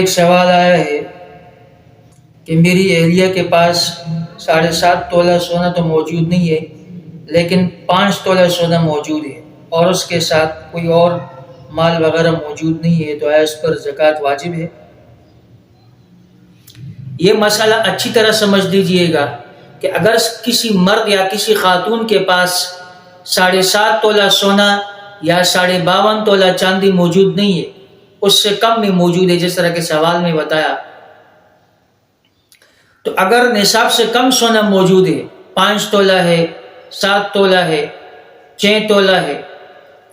ایک سوال آیا ہے کہ میری اہلیہ کے پاس 7.5 تولہ سونا تو موجود نہیں ہے، لیکن 5 تولہ سونا موجود ہے اور اس کے ساتھ کوئی اور مال وغیرہ موجود نہیں ہے، تو آیا اس پر زکوٰۃ واجب ہے؟ یہ مسئلہ اچھی طرح سمجھ لیجئے گا کہ اگر کسی مرد یا کسی خاتون کے پاس 7.5 تولہ سونا یا 52.5 تولہ چاندی موجود نہیں ہے، اس سے کم میں موجود ہے جس طرح کے سوال میں بتایا، تو اگر نصاب سے کم سونا موجود ہے، 5 تولہ ہے، 7 تولہ ہے، 6 تولہ ہے،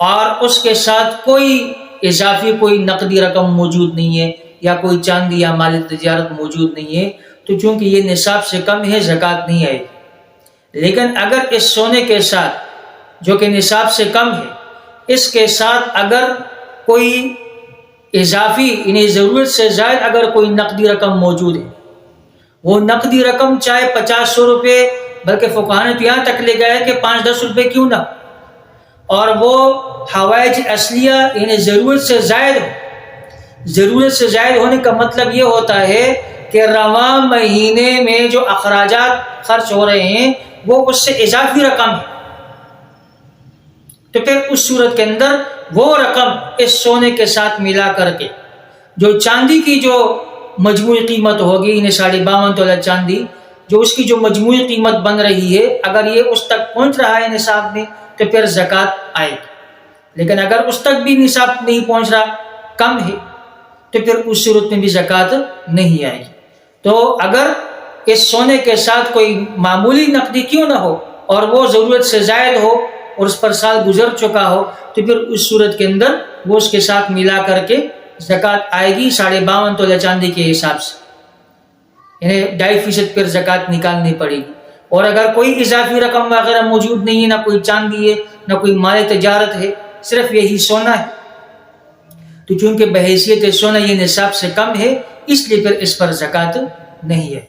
اور اس کے ساتھ کوئی اضافی کوئی نقدی رقم موجود نہیں ہے یا کوئی چاندی یا مال تجارت موجود نہیں ہے، تو چونکہ یہ نصاب سے کم ہے زکوٰۃ نہیں آئے گی۔ لیکن اگر اس سونے کے ساتھ جو کہ نصاب سے کم ہے، اس کے ساتھ اگر کوئی اضافی یعنی ضرورت سے زائد اگر کوئی نقدی رقم موجود ہے، وہ نقدی رقم چاہے 50-100 روپے، بلکہ فقہاء نے تو یہاں تک لے گیا ہے کہ 5-10 روپے کیوں نہ، اور وہ حوائج اصلیہ یعنی ضرورت سے زائد ہو۔ ضرورت سے زائد ہونے کا مطلب یہ ہوتا ہے کہ رواں مہینے میں جو اخراجات خرچ ہو رہے ہیں وہ اس سے اضافی رقم ہے، تو پھر اس صورت کے اندر وہ رقم اس سونے کے ساتھ ملا کر کے جو چاندی کی جو مجموعی قیمت ہوگی، یعنی 52.5 تولہ چاندی جو اس کی جو مجموعی قیمت بن رہی ہے، اگر یہ اس تک پہنچ رہا ہے نصاب میں تو پھر زکوٰۃ آئے گی۔ لیکن اگر اس تک بھی نصاب نہیں پہنچ رہا، کم ہے، تو پھر اس صورت میں بھی زکوٰۃ نہیں آئے گی۔ تو اگر اس سونے کے ساتھ کوئی معمولی نقدی کیوں نہ ہو اور وہ ضرورت سے زائد ہو اور اس پر سال گزر چکا ہو، تو پھر اس صورت کے اندر وہ اس کے ساتھ ملا کر کے زکوٰۃ آئے گی 52.5 تولہ چاندی کے حساب سے، یعنی 2.5% پر زکوٰۃ نکالنی پڑے گی۔ اور اگر کوئی اضافی رقم وغیرہ موجود نہیں ہے، نہ کوئی چاندی ہے، نہ کوئی مال تجارت ہے، صرف یہی سونا ہے، تو چونکہ بحیثیت سونا یہ نصاب سے کم ہے، اس لیے پھر اس پر زکوٰۃ نہیں ہے۔